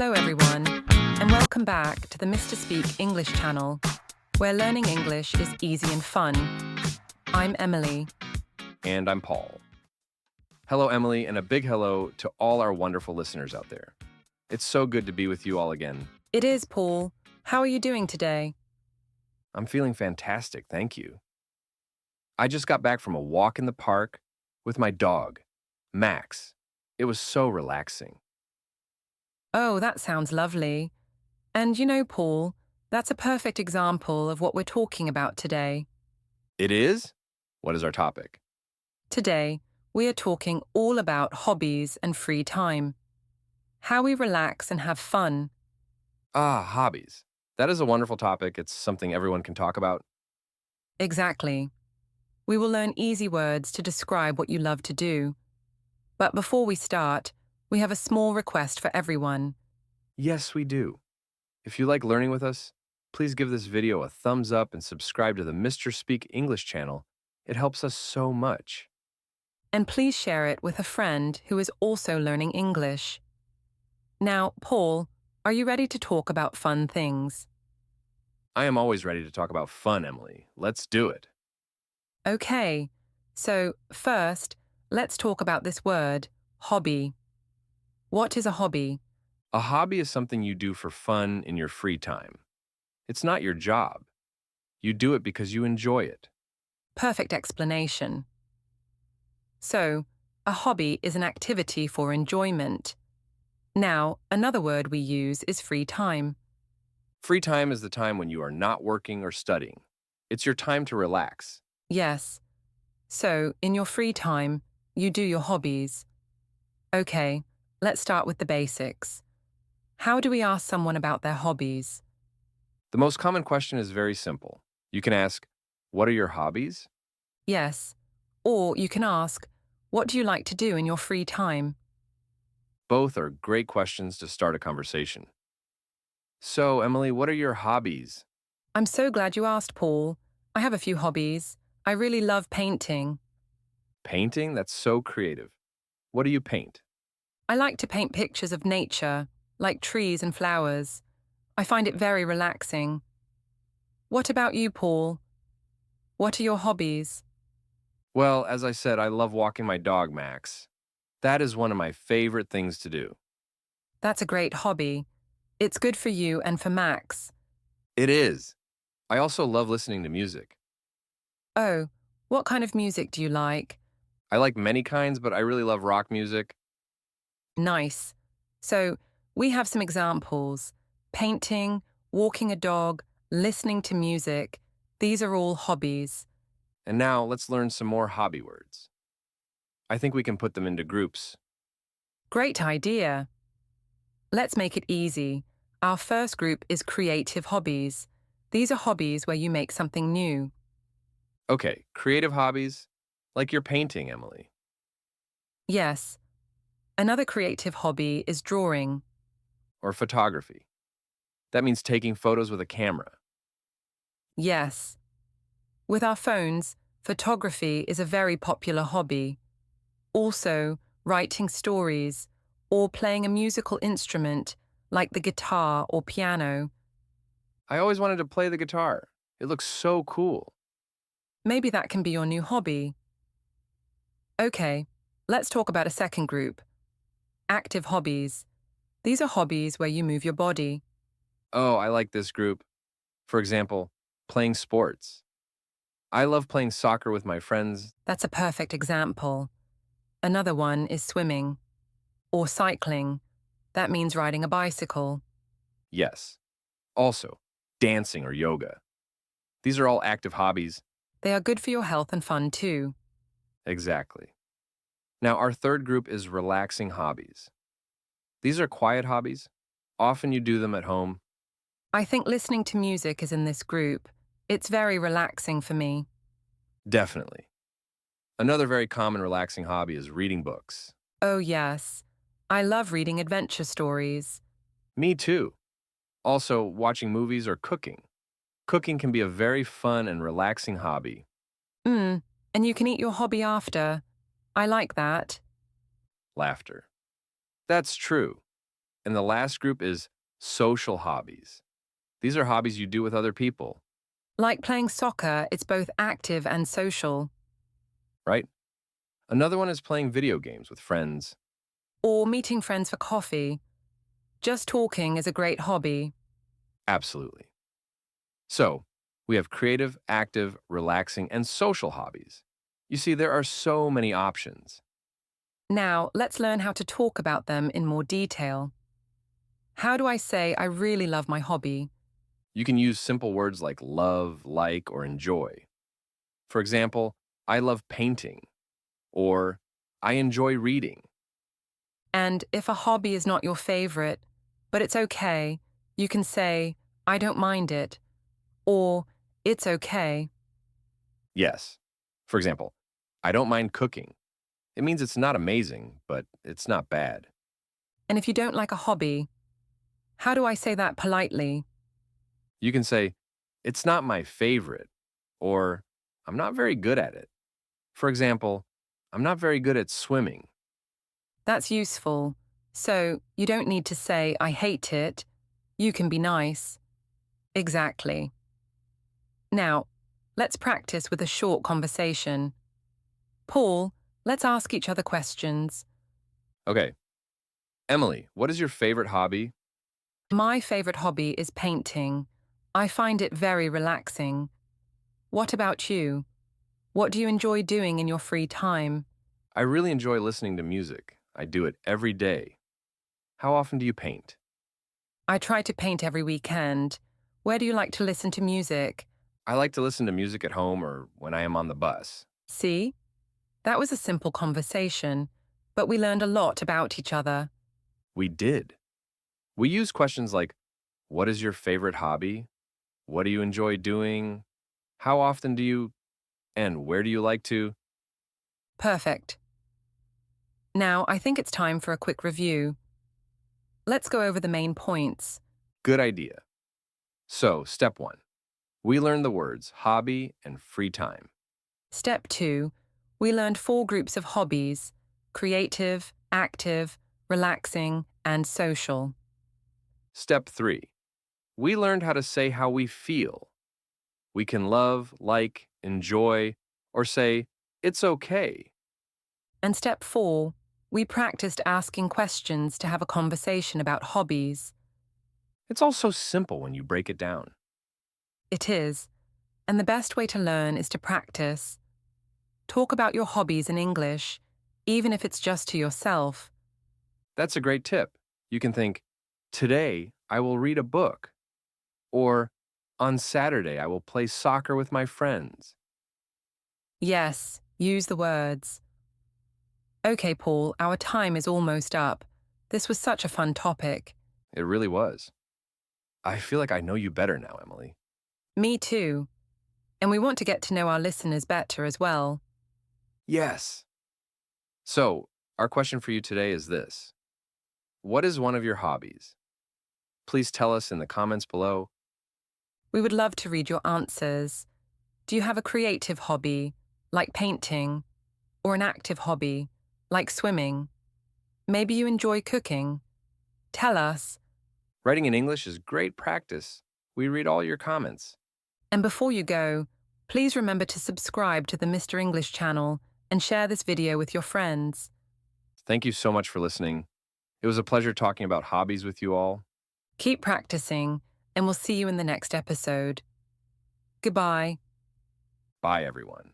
Hello everyone, and welcome back to the Mr. Speak English channel, where learning English is easy and fun. I'm Emily. And I'm Paul. Hello, Emily, and a big hello to all our wonderful listeners out there. It's so good to be with you all again. It is, Paul. How are you doing today? I'm feeling fantastic, thank you. I just got back from a walk in the park with my dog, Max. It was so relaxing. Oh, that sounds lovely. And you know, Paul, that's a perfect example of what we're talking about today. It is? What is our topic? Today, we are talking all about hobbies and free time. How we relax and have fun. Hobbies. That is a wonderful topic. It's something everyone can talk about. Exactly. We will learn easy words to describe what you love to do. But before we start, we have a small request for everyone. Yes, we do. If you like learning with us, please give this video a thumbs up and subscribe to the Mr. Speak English channel. It helps us so much. And please share it with a friend who is also learning English. Now, Paul, are you ready to talk about fun things? I am always ready to talk about fun, Emily. Let's do it. Okay, so first, let's talk about this word, hobby. What is a hobby? A hobby is something you do for fun in your free time. It's not your job. You do it because you enjoy it. Perfect explanation. So, a hobby is an activity for enjoyment. Now, another word we use is free time. Free time is the time when you are not working or studying. It's your time to relax. Yes. So, in your free time, you do your hobbies. Okay, let's start with the basics. How do we ask someone about their hobbies? The most common question is very simple. You can ask, "What are your hobbies?" Yes. Or you can ask, what do you like to do in your free time? Both are great questions to start a conversation. So, Emily, what are your hobbies? I'm so glad you asked, Paul. I have a few hobbies. I really love painting. Painting? That's so creative. What do you paint? I like to paint pictures of nature, like trees and flowers. I find it very relaxing. What about you, Paul? What are your hobbies? Well, as I said, I love walking my dog, Max. That is one of my favorite things to do. That's a great hobby. It's good for you and for Max. It is. I also love listening to music. Oh, what kind of music do you like? I like many kinds, but I really love rock music. Nice. So, we have some examples. Painting, walking a dog, listening to music. These are all hobbies. And now let's learn some more hobby words. I think we can put them into groups. Great idea. Let's make it easy. Our first group is creative hobbies. These are hobbies where you make something new. Okay, creative hobbies, like your painting, Emily. Yes. Another creative hobby is drawing. Or photography. That means taking photos with a camera. Yes. With our phones, photography is a very popular hobby. Also, writing stories or playing a musical instrument like the guitar or piano. I always wanted to play the guitar. It looks so cool. Maybe that can be your new hobby. Okay, let's talk about a second group. Active hobbies. These are hobbies where you move your body. Oh, I like this group. For example, playing sports. I love playing soccer with my friends. That's a perfect example. Another one is swimming. Or cycling. That means riding a bicycle. Yes. Also, dancing or yoga. These are all active hobbies. They are good for your health and fun too. Exactly. Now, our third group is relaxing hobbies. These are quiet hobbies. Often you do them at home. I think listening to music is in this group. It's very relaxing for me. Definitely. Another very common relaxing hobby is reading books. Oh, yes. I love reading adventure stories. Me too. Also, watching movies or cooking. Cooking can be a very fun and relaxing hobby. And you can eat your hobby after. I like that. Laughter. That's true. And the last group is social hobbies. These are hobbies you do with other people, Like playing soccer, it's both active and social. right? Another one is playing video games with friends. Or meeting friends for coffee. Just talking is a great hobby. Absolutely. So, we have creative, active, relaxing, and social hobbies. You see, there are so many options. Now, let's learn how to talk about them in more detail. How do I say I really love my hobby? You can use simple words like love, like, or enjoy. For example, I love painting, or I enjoy reading. And if a hobby is not your favorite, but it's okay, you can say, I don't mind it, or it's okay. Yes. For example, I don't mind cooking. It means it's not amazing, but it's not bad. And if you don't like a hobby, how do I say that politely? You can say, it's not my favorite, or I'm not very good at it. For example, I'm not very good at swimming. That's useful. So you don't need to say, I hate it. You can be nice. Exactly. Now, let's practice with a short conversation. Paul, let's ask each other questions. Okay, Emily, what is your favorite hobby? My favorite hobby is painting. I find it very relaxing. What about you? What do you enjoy doing in your free time? I really enjoy listening to music. I do it every day. How often do you paint? I try to paint every weekend. Where do you like to listen to music? I like to listen to music at home or when I am on the bus. See? That was a simple conversation, but we learned a lot about each other. We did. We use questions like, what is your favorite hobby? What do you enjoy doing? How often do you? And where do you like to? Perfect. Now, I think it's time for a quick review. Let's go over the main points. Good idea. So, step one, we learned the words hobby and free time. Step 2, we learned 4 groups of hobbies: creative, active, relaxing, and social. Step three, we learned how to say how we feel. We can love, like, enjoy, or say, it's okay. And step 4, we practiced asking questions to have a conversation about hobbies. It's all so simple when you break it down. It is, and the best way to learn is to practice. Talk about your hobbies in English, even if it's just to yourself. That's a great tip. You can think, today I will read a book, or on Saturday I will play soccer with my friends. Yes, use the words. Okay, Paul, our time is almost up. This was such a fun topic. It really was. I feel like I know you better now, Emily. Me too. And we want to get to know our listeners better as well. Yes. So, our question for you today is this: what is one of your hobbies? Please tell us in the comments below. We would love to read your answers. Do you have a creative hobby, like painting, or an active hobby, like swimming? Maybe you enjoy cooking. Tell us. Writing in English is great practice. We read all your comments. And before you go, please remember to subscribe to the Mr. English channel and share this video with your friends. Thank you so much for listening. It was a pleasure talking about hobbies with you all. Keep practicing, and we'll see you in the next episode. Goodbye. Bye, everyone.